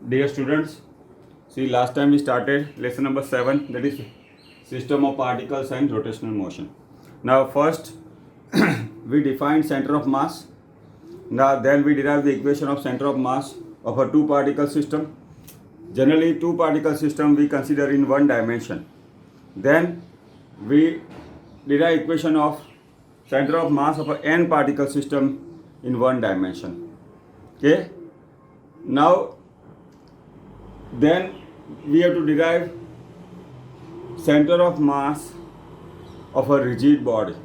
Dear students, see last time we started lesson number 7, that is system of particles and rotational motion. Now first we defined center of mass. Now then we derive the equation of center of mass of a two particle system. Generally two particle system we consider in one dimension. Then we derive equation of center of mass of a n particle system in one dimension. Okay. Now then we have to derive center of mass of a rigid body.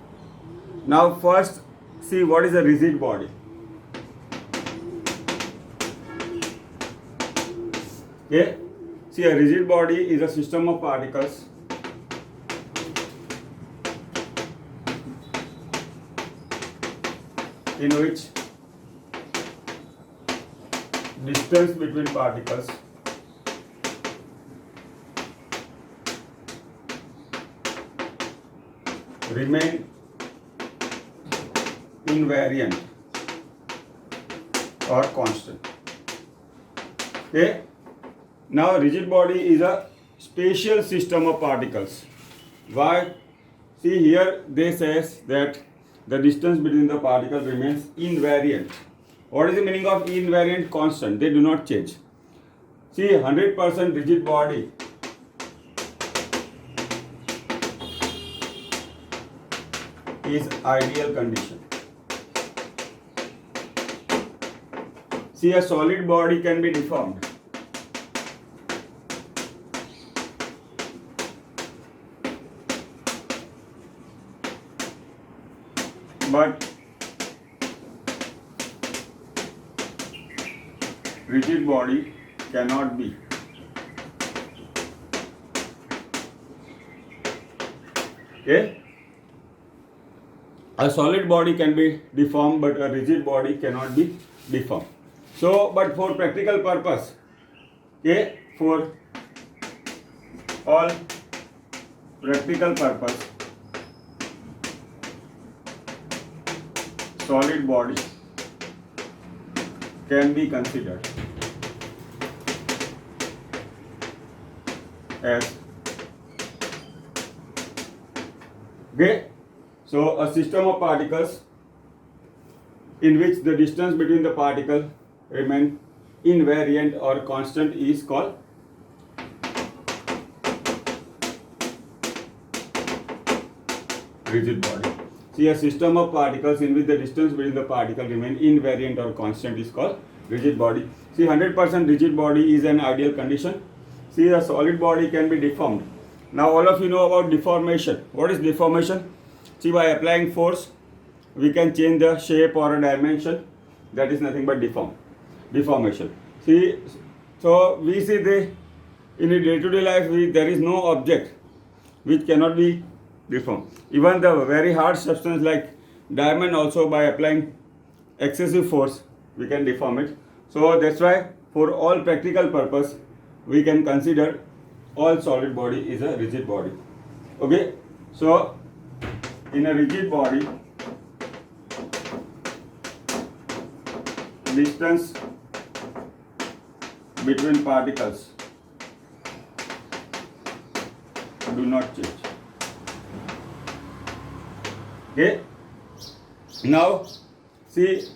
Now first see what is a rigid body. Okay, see a rigid body is a system of particles in which distance between particles remain invariant or constant. Okay. Now rigid body is a spatial system of particles. Why? See here they says that the distance between the particles remains invariant. What is the meaning of invariant? Constant. They do not change. See 100% rigid body is ideal condition. See a solid body can be deformed. But rigid body cannot be. Okay? A solid body can be deformed, but a rigid body cannot be deformed. So, but for practical purpose, okay, for all practical purpose, solid body can be considered as, okay. So a system of particles in which the distance between the particle remain invariant or constant is called rigid body. See a system of particles in which the distance between the particle remain invariant or constant is called rigid body. See 100% rigid body is an ideal condition. See a solid body can be deformed. Now all of you know about deformation. What is deformation? See, by applying force, we can change the shape or a dimension. That is nothing but deformation. See, so we see in a day-to-day life, there is no object which cannot be deformed. Even the very hard substance like diamond also, by applying excessive force, we can deform it. So that's why for all practical purpose, we can consider all solid body is a rigid body. Okay, so in a rigid body, distance between particles do not change. Okay. Now see,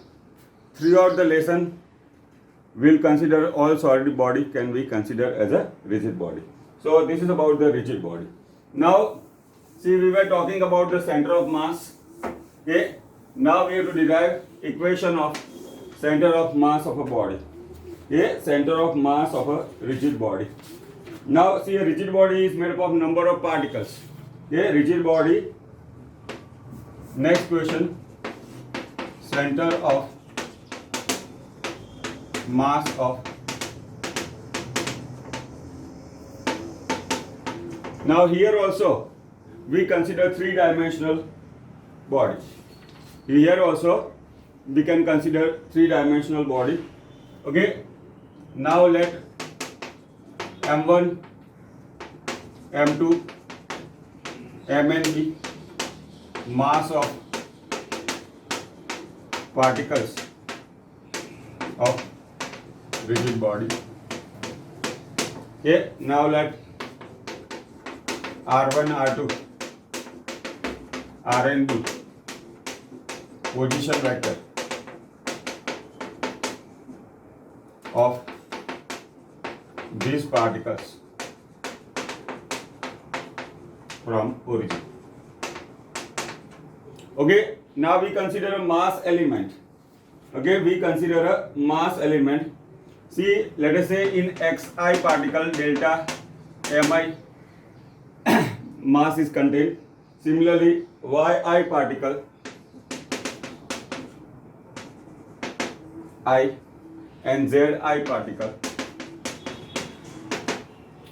throughout the lesson we'll consider all solid body can be considered as a rigid body. So this is about the rigid body. Now see, we were talking about the center of mass. Okay. Now we have to derive equation of center of mass of a body. Okay. Center of mass of a rigid body. Now see, a rigid body is made up of number of particles. Okay. Rigid body. Next question. Center of mass of. Now here also we consider three-dimensional body. Here also we can consider three-dimensional body. Okay. Now let M1, M2, Mn be mass of particles of rigid body. Okay, now let R1, R2, Rn be position vector of these particles from origin. Okay, now we consider a mass element. Okay, we consider a mass element. See, let us say in xi particle delta mi mass is contained. Similarly, yi particle I and zi particle.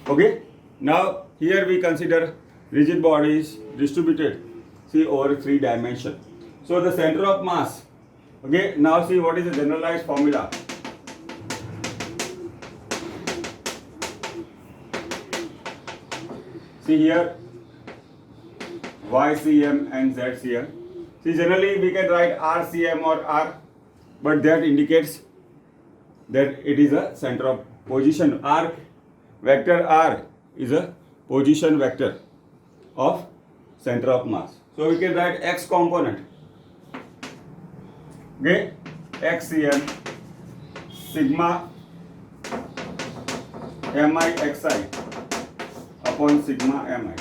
Okay, now here we consider rigid bodies distributed, see, over 3 dimensions. So the center of mass. Okay, now see what is the generalized formula. See here YCM and ZCM. See, generally we can write RCM or R, but that indicates that it is a center of position. R vector R is a position vector of center of mass. So we can write X component. Okay, XCM sigma MIXI upon sigma MI.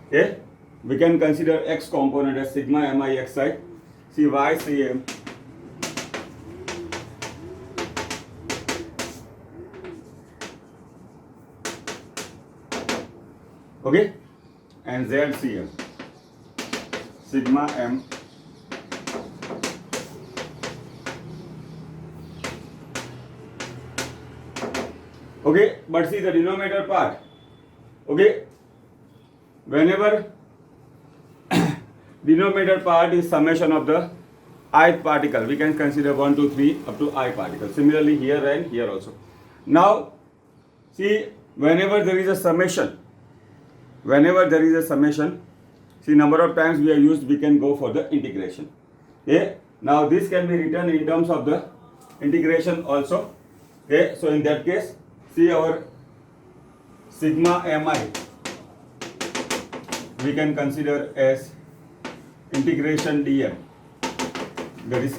Okay, we can consider X component as sigma MIXI. See YCM okay, and ZCM sigma M okay, but see the denominator part. Okay, whenever denominator part is summation of the ith particle, we can consider 1, 2, 3 up to I particle. Similarly here and here also. Now see, whenever there is a summation, see, number of times we are used, we can go for the integration. Okay, now this can be written in terms of the integration also. Okay, so in that case, see our sigma mi we can consider as integration dm, that is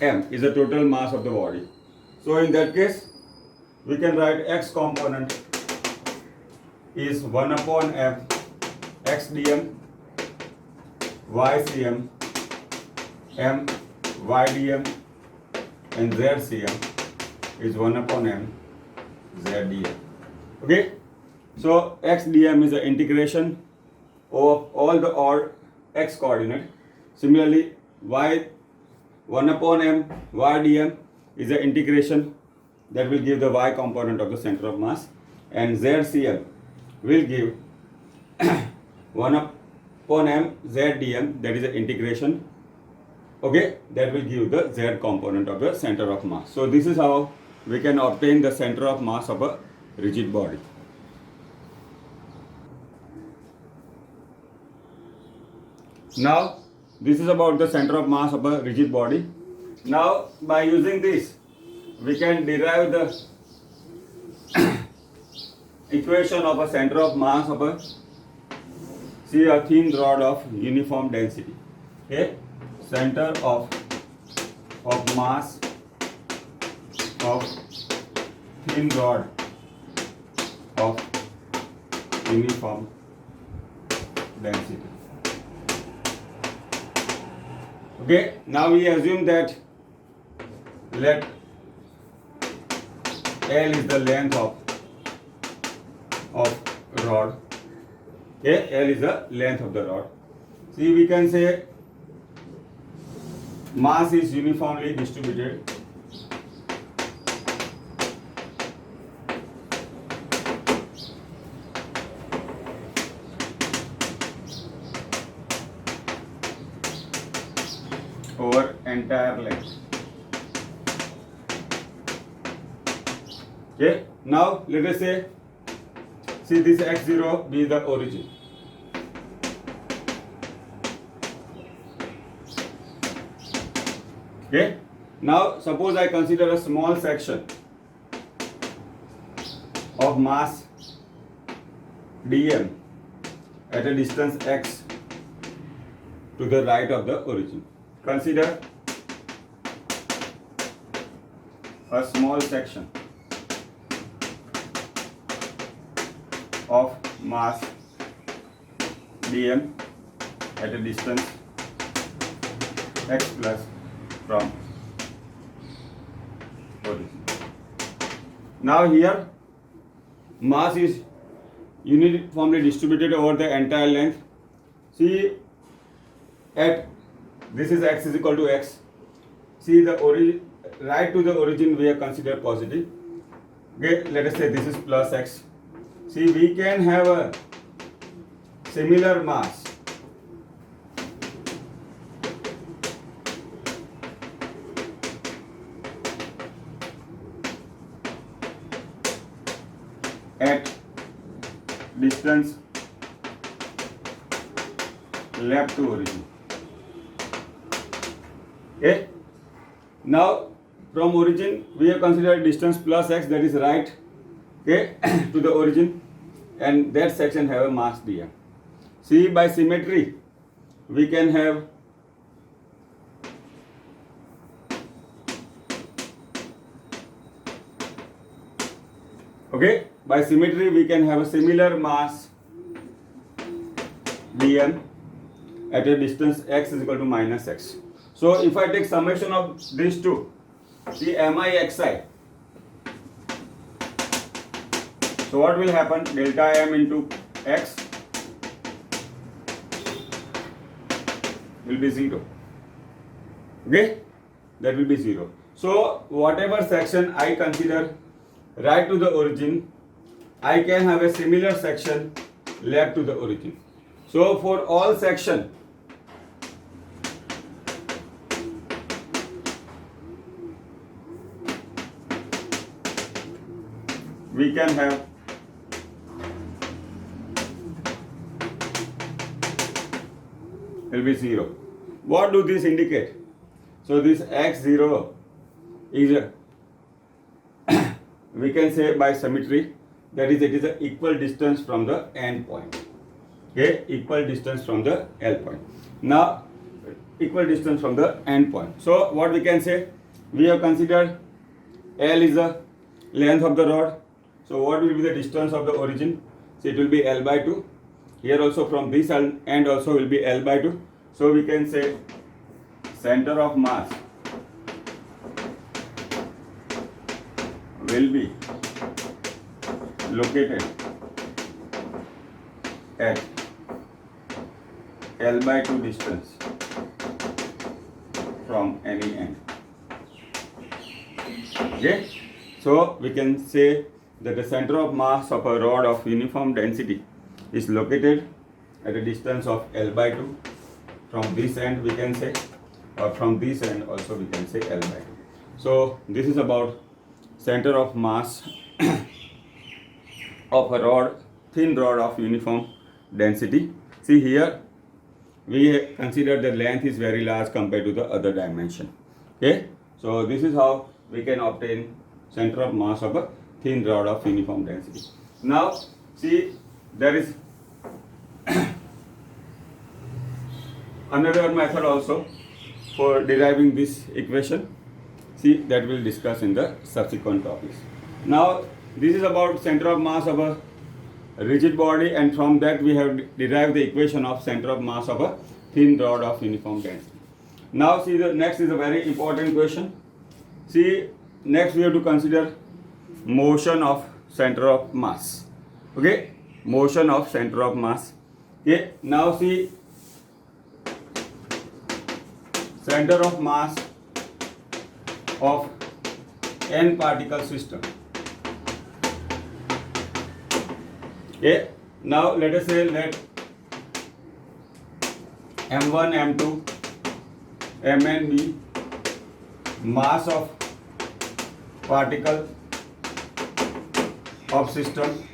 m is the total mass of the body. So in that case we can write x component is 1 upon m x dm ycm m ydm and zcm is 1 upon m zdm. Okay, so x dm is the integration of all the odd x coordinate. Similarly y 1 upon m ydm is the integration that will give the y component of the center of mass, and zcm will give 1 upon m zdm, that is the integration, okay, that will give the z component of the center of mass. So this is how we can obtain the center of mass of a rigid body. Now this is about the center of mass of a rigid body. Now by using this we can derive the equation of a center of mass of a, see, a thin rod of uniform density. Okay, center of mass of thin rod of uniform density. Okay, now we assume that let L is the length of rod. Okay, L is the length of the rod. See, we can say mass is uniformly distributed over entire length. Okay, now let us say, see, this x0 be the origin. Okay, now suppose I consider a small section of mass dm at a distance x to the right of the origin. Consider a small section of mass dm at a distance x plus from origin. Now here mass is uniformly distributed over the entire length. See, at this is x is equal to x. See, the origin, right to the origin we have considered positive. Okay, let us say this is plus x. See, we can have a similar mass at distance left to origin. Okay. Now from origin we have considered distance plus x, that is right, okay, to the origin, and that section have a mass dm. See, by symmetry we can have by symmetry we can have a similar mass dm at a distance x is equal to minus x. So if I take summation of these two, see mixi, so what will happen? Delta m into x will be 0. Okay, that will be 0. So whatever section I consider right to the origin, I can have a similar section left to the origin. So for all section we can have will be 0. What do this indicate? So this x0 is a we can say by symmetry, that is, it is an equal distance from the end point. Okay, equal distance from the L point. Now equal distance from the end point. So what we can say? We have considered L is the length of the rod. So what will be the distance of the origin? So it will be L by 2. Here also from this end also will be L by 2. So we can say center of mass will be located at L by 2 distance from any end. Okay, so we can say that the center of mass of a rod of uniform density is located at a distance of L by 2 from this end, we can say, or from this end also we can say L by 2. So this is about center of mass of a rod, thin rod of uniform density. See here we consider the length is very large compared to the other dimension. Okay, so this is how we can obtain center of mass of a thin rod of uniform density. Now see, there is another method also for deriving this equation. See, that we'll discuss in the subsequent topics. Now this is about center of mass of a rigid body, and from that we have derived the equation of center of mass of a thin rod of uniform density. Now see, the next is a very important question. See, next we have to consider motion of center of mass. Okay, motion of center of mass. Okay, now see, center of mass of n particle system. Okay, now let us say let m1, m2, mn be mass of particle of system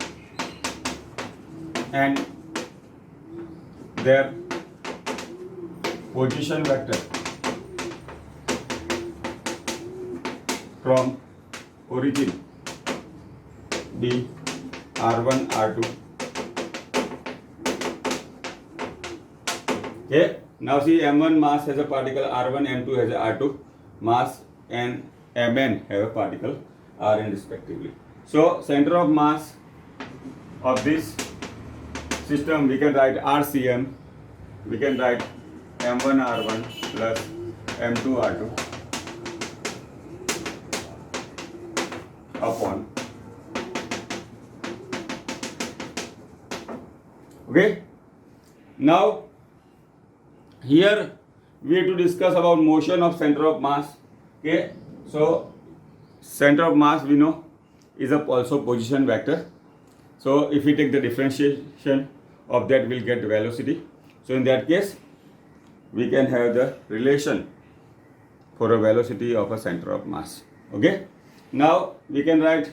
and their position vector from origin be R1, R2. Okay. Now see, M1 mass has a particle R1, M2 has a R2 mass, and Mn have a particle Rn respectively. So center of mass of this system, we can write RCM. We can write M1 R1 plus M2 R2 upon. Okay. Now here we have to discuss about motion of center of mass. Okay. So center of mass we know is also position vector. So if we take the differentiation of that, we'll get velocity. So in that case, we can have the relation for a velocity of a center of mass. Okay. Now we can write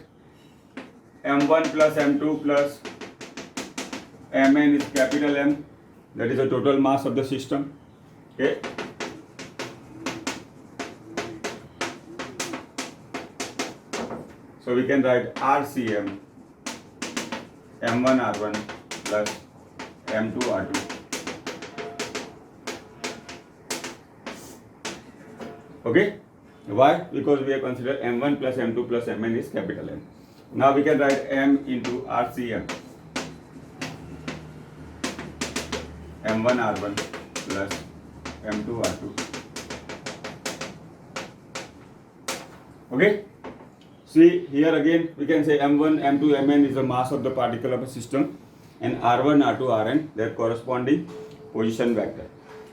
M1 plus M2 plus Mn is capital M. That is the total mass of the system. Okay. So we can write RCM M1 R1 plus M2 R2. Okay. Why? Because we have considered M1 plus M2 plus Mn is capital M. Now we can write M into RCM M1 R1 plus M2 R2. Okay. See here again we can say M1, M2, Mn is the mass of the particle of a system, and R1, R2, Rn their corresponding position vector.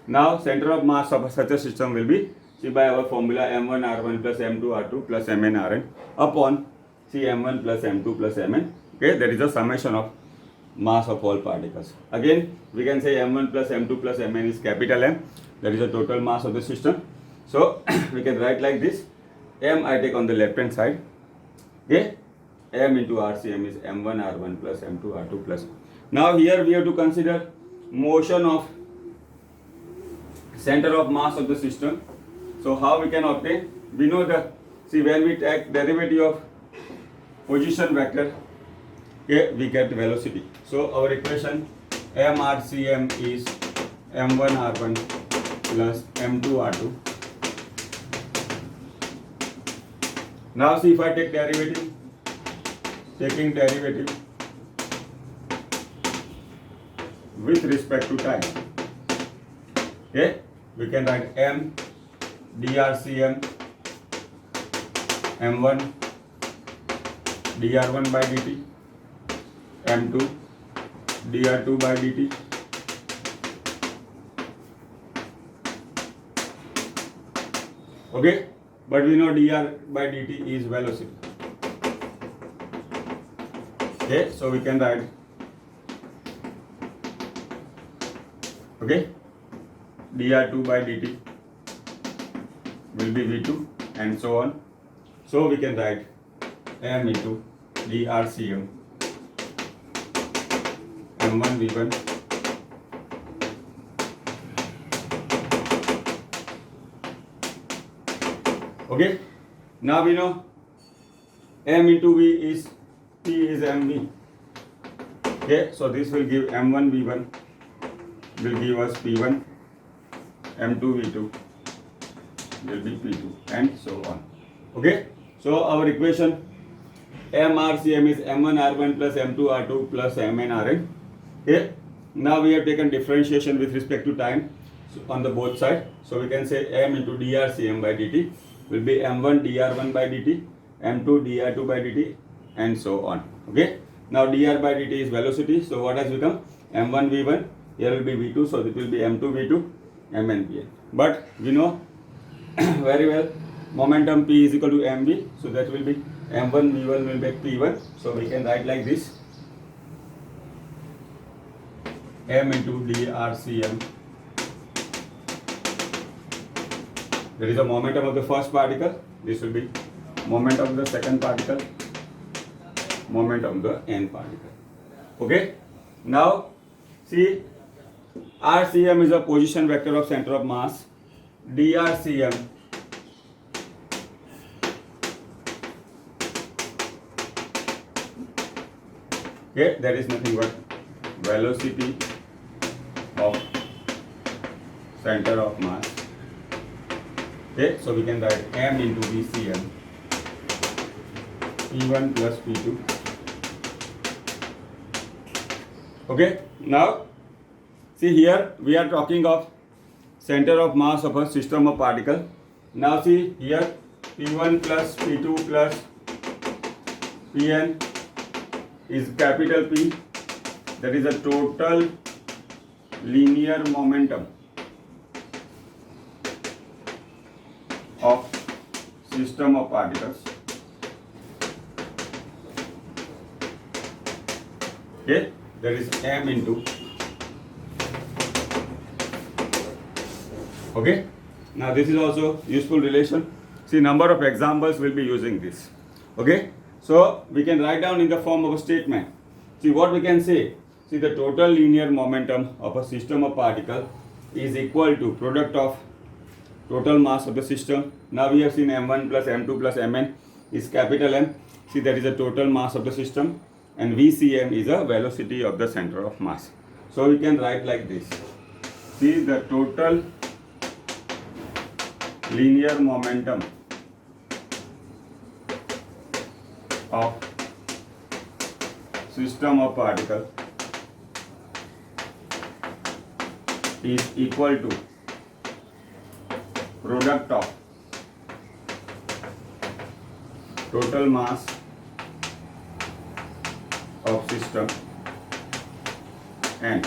Now center of mass of such a system will be, see by our formula, M1 R1 plus M2 R2 plus Mn Rn upon C M1 plus M2 plus Mn. Okay, that is the summation of mass of all particles. Again we can say M1 plus M2 plus Mn is capital M, that is the total mass of the system. So we can write like this. M I take on the left hand side. Okay, M into RCM is M1 R1 plus M2 R2 plus. Now here we have to consider motion of center of mass of the system. So how we can obtain? We know that, see, when we take derivative of position vector, okay, we get velocity. So our equation MRCM is M1 R1 plus M2 R2. Now see, if I take derivative, taking derivative with respect to time, okay, we can write M drCM M1 dr1 by dt, M2 dr2 by dt, okay, but we know dr by dt is velocity. Okay, so we can write, okay, dr2 by dt will be v2 and so on. So we can write M into drCM M1 v1 okay. Now we know M into V is P is MV. Okay, so this will give M1 V1 will give us P1, M2 V2 will be P2 and so on. Okay, so our equation MRCM is M1 R1 plus M2 R2 plus Mn Rn. Okay, now we have taken differentiation with respect to time on the both side. So we can say M into drCM by dt will be M1 dr1 by dt, M2 dr2 by dt and so on. Okay, now dr by dt is velocity. So what has become? M1 V1, here will be V2, so it will be M2 V2 Mn Pn. But we know very well momentum P is equal to mv, so that will be m1 v1 will make p1. So we can write like this: m into drCm. That is the momentum of the first particle. This will be moment of the second particle, moment of the n particle. Okay. Now see, RCM is a position vector of center of mass. drCm Okay, that is nothing but velocity of center of mass. Okay, so we can write m into VCM, P1 plus P2. Okay, now see here we are talking of center of mass of a system of particle. Now see here P1 plus P2 plus Pn is capital P, that is a total linear momentum of system of particles. Okay, that is m into. Okay, now this is also useful relation. See, number of examples will be using this. Okay, so we can write down in the form of a statement. See what we can say. See, the total linear momentum of a system of particle is equal to product of total mass of the system. Now we have seen m1 plus m2 plus mn is capital M. See, that is the total mass of the system, and VCM is a velocity of the center of mass. So we can write like this. See, the total linear momentum of system of particle is equal to product of total mass of system and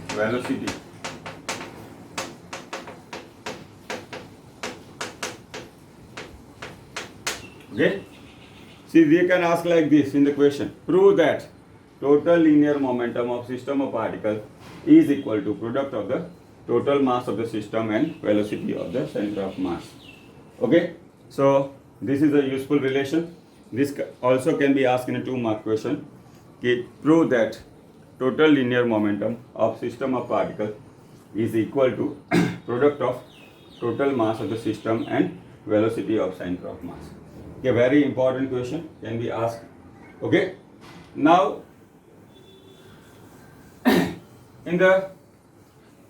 velocity okay. See, they can ask like this in the question. Prove that total linear momentum of system of particle is equal to product of the total mass of the system and velocity of the center of mass. Okay. So this is a useful relation. This also can be asked in a 2-mark question. Okay. Prove that total linear momentum of system of particle is equal to product of total mass of the system and velocity of center of mass. A very important question can be asked. Okay. Now, in the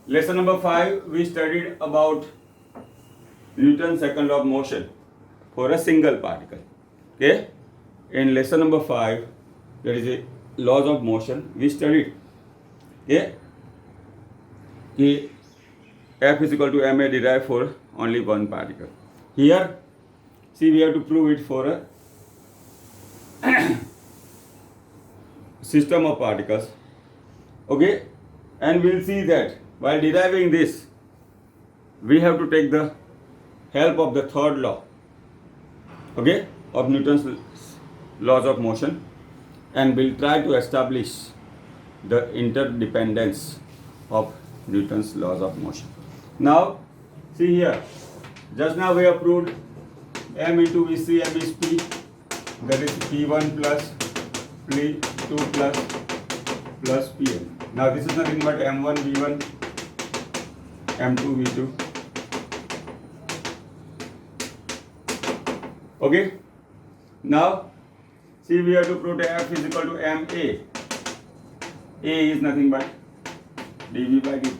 lesson number 5, we studied about Newton's second law of motion for a single particle. Okay. In lesson number 5, there is a laws of motion we studied. Okay. F is equal to ma derived for only one particle. Here, see, we have to prove it for a system of particles. Okay, and we'll see that while deriving this, we have to take the help of the third law, okay, of Newton's laws of motion, and we'll try to establish the interdependence of Newton's laws of motion. Now, see here, just now we have proved m into VCM is P, that is P1 plus P2 plus Pn. Now this is nothing but m1 V1, m2 V2. Okay. Now see, we have to prove F is equal to ma. A is nothing but dV by dt.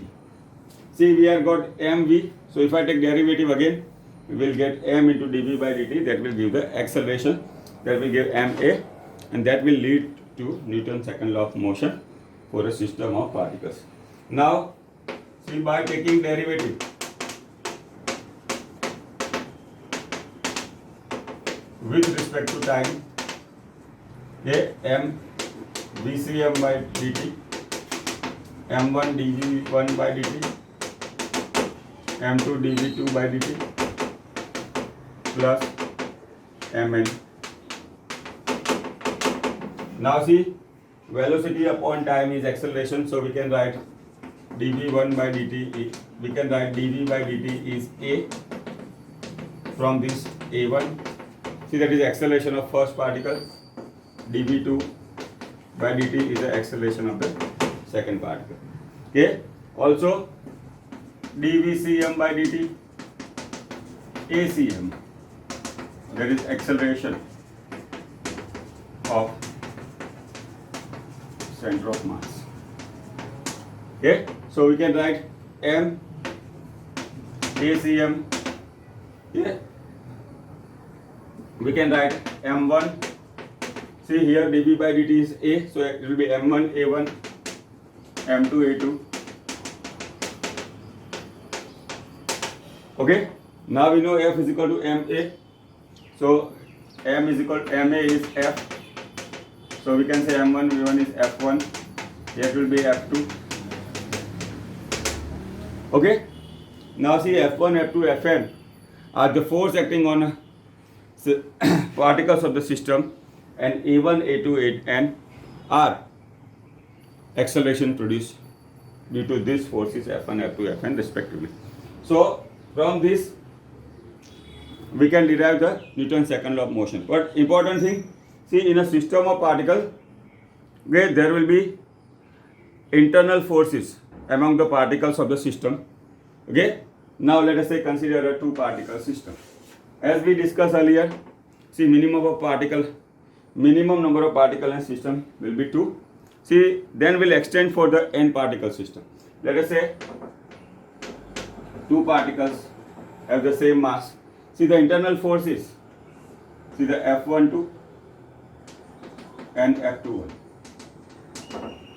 See, we have got mv. So if I take derivative again, we will get m into dV by dt. That will give the acceleration. That will give ma, and that will lead to Newton's second law of motion for a system of particles. Now, see, by taking derivative, with respect to time, m VCM by dt, m1 dV1 by dt, m2 dV2 by dt plus mn. Now see, velocity upon time is acceleration, so we can write dV1 by dt, we can write dV by dt is a from this a1. See, that is acceleration of first particle. dV2 by dt is the acceleration of the second particle. Okay. Also, dVcm by dt, acm, that is acceleration of center of mass. Okay, so we can write M ACM. Yeah, we can write M1. See here dV by dt is A, so it will be M1 A1, M2 A2. Okay, now we know F is equal to MA, so M is equal to MA is F, so we can say M1 V1 is F1, here it will be F2. Okay, now see F1, F2, Fn are the force acting on particles of the system, and A1, A2, An are acceleration produced due to these forces F1, F2, Fn respectively. So from this we can derive the Newton's second law of motion. But important thing, see in a system of particles, okay, there will be internal forces among the particles of the system. Okay, now let us say consider a two particle system. As we discussed earlier, see minimum number of particles in system will be 2. See, then we'll extend for the n particle system. Let us say two particles have the same mass. See the internal forces, see the F12 and F21.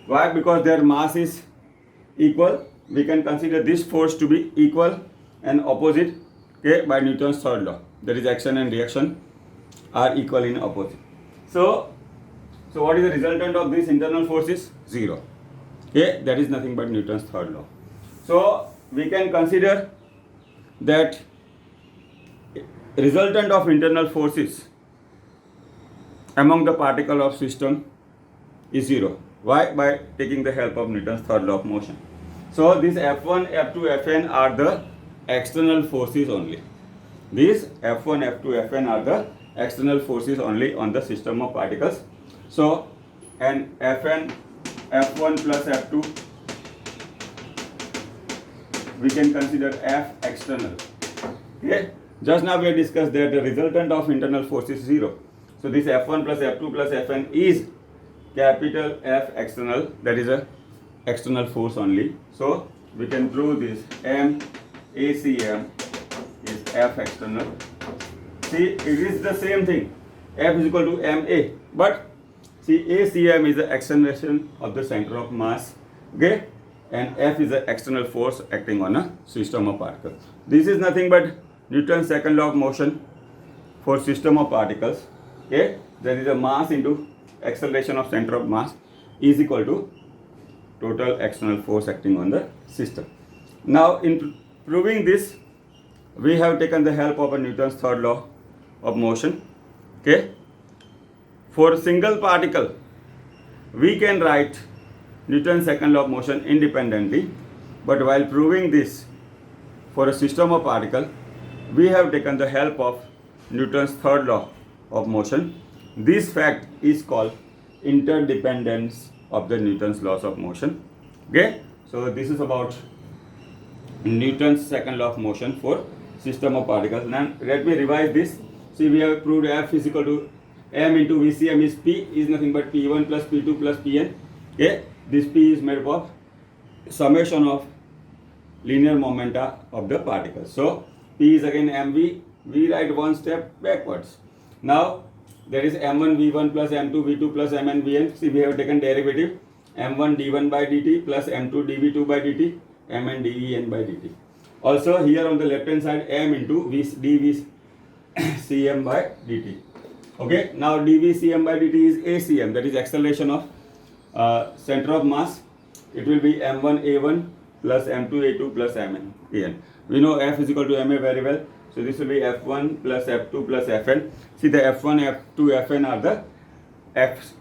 Why? Because their mass is equal. We can consider this force to be equal and opposite, okay, by Newton's third law. That is, action and reaction are equal in opposite. So what is the resultant of these internal forces? 0. Okay, that is nothing but Newton's third law. So we can consider that resultant of internal forces among the particle of system is 0. Why? By taking the help of Newton's third law of motion. So these F1, F2, Fn are the external forces only. These F1, F2, Fn are the external forces only on the system of particles. So, and Fn, F1 plus F2, we can consider F external. Okay, just now we have discussed that the resultant of internal force is 0. So this F1 plus F2 plus Fn is capital F external, that is a external force only. So we can prove this M ACM is F external. See, it is the same thing. F is equal to MA, but see ACM is the acceleration of the center of mass, okay, and F is the external force acting on a system of particles. This is nothing but Newton's second law of motion for system of particles. Okay, there is a mass into acceleration of center of mass is equal to total external force acting on the system. Now in proving this, we have taken the help of a Newton's third law of motion. Okay, for a single particle we can write Newton's second law of motion independently, but while proving this for a system of particle, we have taken the help of Newton's third law of motion. This fact is called interdependence of the Newton's laws of motion. Okay, so this is about Newton's second law of motion for system of particles. Now let me revise this. See, we have proved F is equal to M into VCM is P is nothing but P1 plus P2 plus Pn. Okay, this P is made up of summation of linear momenta of the particles. So P is again mv. We write one step backwards. Now there is m1 v1 plus m2 v2 plus mn vn. See, we have taken derivative m1 d1 by dt plus m2 dv2 by dt, mn den by dt. Also here on the left hand side m into dv cm by dt. Okay, now dv cm by dt is acm, that is acceleration of center of mass. It will be m1 a1 plus m2 a2 plus mn an. We know F is equal to ma very well. So this will be F1 plus F2 plus Fn. See, the F1, F2, Fn are the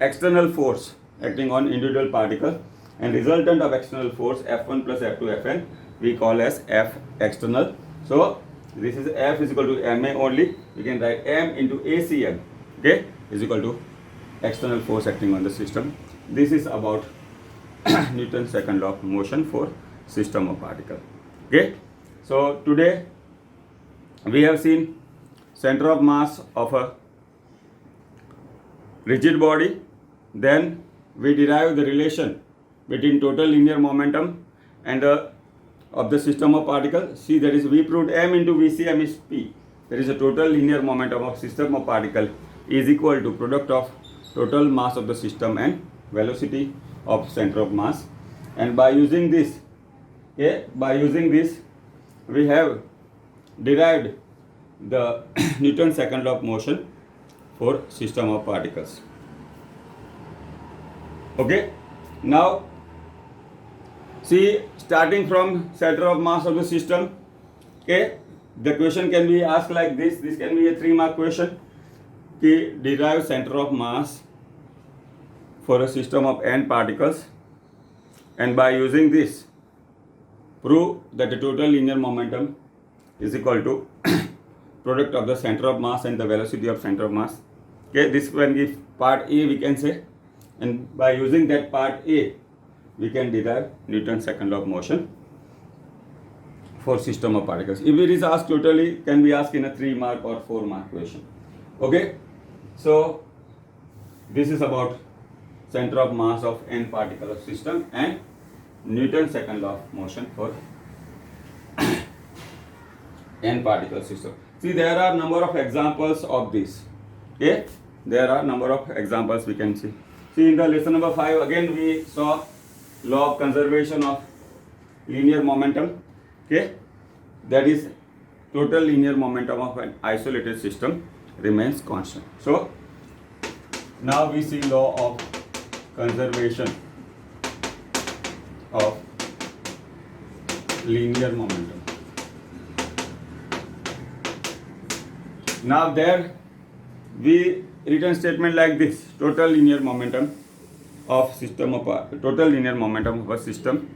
external force acting on individual particle, and resultant of external force F1 plus F2, Fn we call as F external. So this is F is equal to Ma only. We can write M into ACM, okay, is equal to external force acting on the system. This is about Newton's second law of motion for system of particle. Okay, so today we have seen center of mass of a rigid body, then we derive the relation between total linear momentum and of the system of particles. See, that is, we proved m into vcm is p. There is a total linear momentum of system of particle is equal to product of total mass of the system and velocity of center of mass. And by using this, we have derived the Newton's second law of motion for system of particles. Okay, now see, starting from center of mass of the system, okay, the question can be asked like this. This can be a 3-mark question. Okay, derive center of mass for a system of n particles, and by using this, prove that the total linear momentum is equal to product of the center of mass and the velocity of center of mass. Okay, this can give part A, we can say, and by using that part A, we can derive Newton's second law of motion for system of particles. If it is asked totally, can be asked in a 3-mark or 4-mark question. Okay, so this is about center of mass of n particle of system and Newton's second law of motion for n particle system. See, there are number of examples of this. Okay, there are number of examples we can see. See, in the lesson number 5, again we saw law of conservation of linear momentum. Okay, that is, total linear momentum of an isolated system remains constant. So now we see law of conservation of linear momentum. Now there we written statement like this: total linear momentum of system of total linear momentum of a system,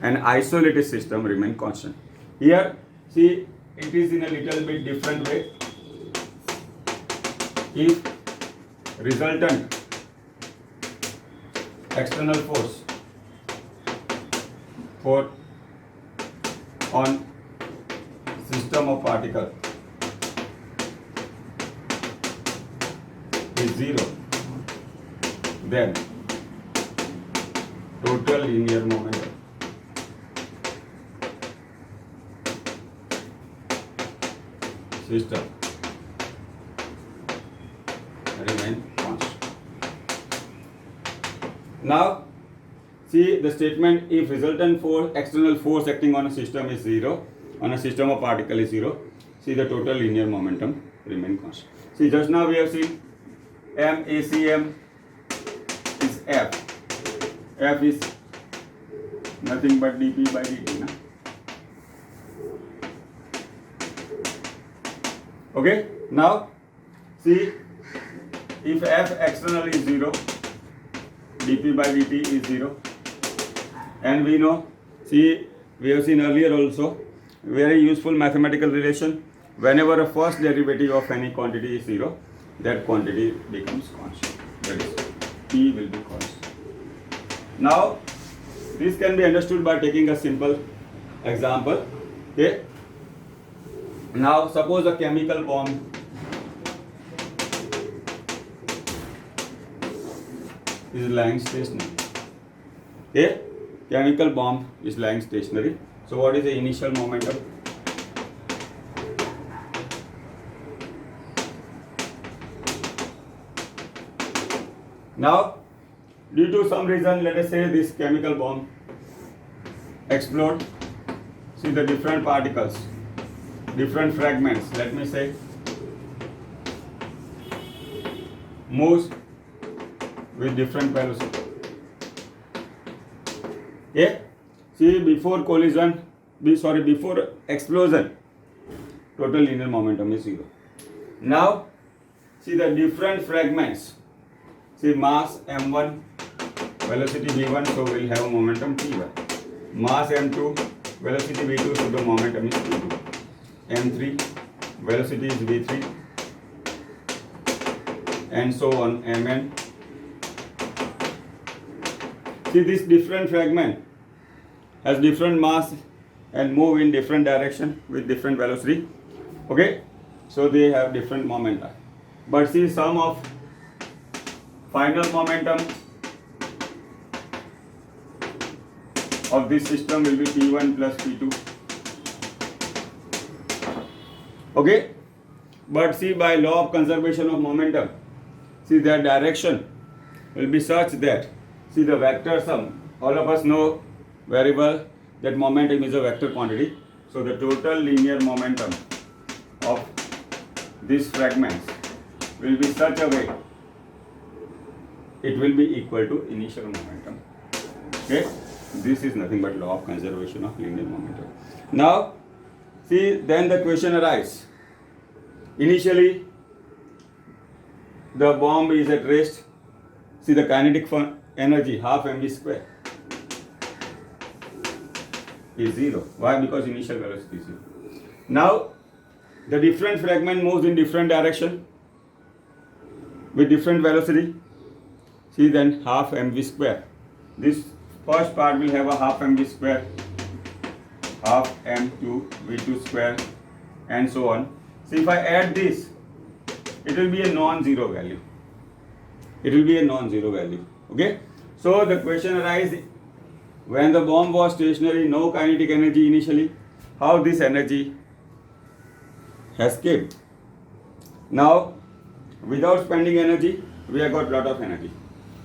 an isolated system, remain constant. Here, see, it is in a little bit different way. If resultant external force on system of particle is 0, then total linear momentum system remain constant. Now see the statement: if resultant force, external force acting on a system is 0, on a system of particle is 0, see the total linear momentum remain constant. See, just now we have seen MACM is F. F is nothing but dP by dt. Na? Okay, now see, if F external is 0, dP by dt is 0, and we know, see, we have seen earlier also, very useful mathematical relation: whenever a first derivative of any quantity is 0, that quantity becomes constant. That is, P will be constant. Now this can be understood by taking a simple example. Okay, now suppose a chemical bomb is lying stationary. Okay, chemical bomb is lying stationary. So what is the initial momentum? Now, due to some reason, let us say this chemical bomb explode. See the different particles, different fragments, let me say, moves with different velocity. Yeah? See, before collision, before explosion, total linear momentum is 0. Now, see the different fragments. See, mass m1, velocity v1, so we'll have a momentum p1. Mass m2, velocity v2, so the momentum is p2. m3, velocity is v3, and so on, mn. See, this different fragment has different mass and move in different direction with different velocity. Okay, so they have different momenta. But see, sum of final momentum of this system will be P1 plus P2. Okay, but see, by law of conservation of momentum, see their direction will be such that, see the vector sum, all of us know very well that momentum is a vector quantity. So the total linear momentum of these fragments will be such a way it will be equal to initial momentum. Okay, this is nothing but law of conservation of linear momentum. Now see, then the question arises. Initially the bomb is at rest. See the kinetic energy half mv square is 0. Why? Because initial velocity is 0. Now the different fragment moves in different direction with different velocity. See, then half mv square. This first part will have a half mv square, half m2 v2 square, and so on. So if I add this, it will be a non-zero value. It will be a non-zero value. Okay. So the question arises, when the bomb was stationary, no kinetic energy initially, how this energy has came? Now, without spending energy, we have got lot of energy.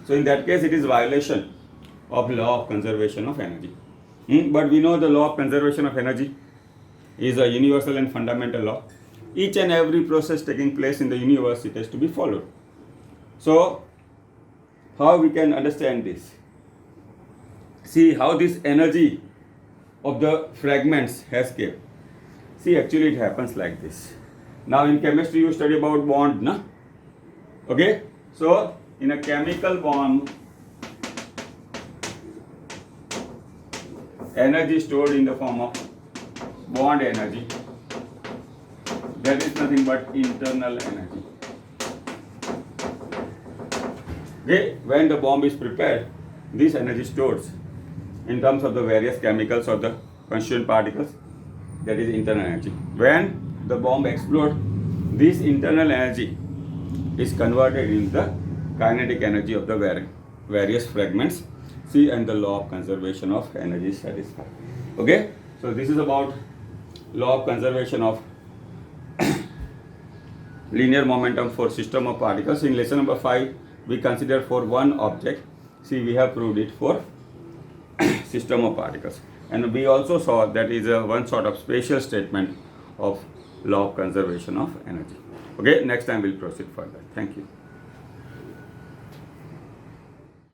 So in that case, it is violation of law of conservation of energy. But we know the law of conservation of energy is a universal and fundamental law. Each and every process taking place in the universe, it has to be followed. So, how we can understand this? See how this energy of the fragments has came. See, actually it happens like this. Now in chemistry you study about bond, na? Okay? So in a chemical bond, energy stored in the form of bond energy. That is nothing but internal energy. Okay? When the bomb is prepared, this energy stores in terms of the various chemicals or the constituent particles, that is internal energy. When the bomb explodes, this internal energy is converted into the kinetic energy of the various fragments. See, and the law of conservation of energy is satisfied. Okay, so this is about law of conservation of linear momentum for system of particles. In lesson number 5, we consider for one object. See, we have proved it for system of particles, and we also saw that is a one sort of special statement of law of conservation of energy. Okay, next time we'll proceed further. Thank you.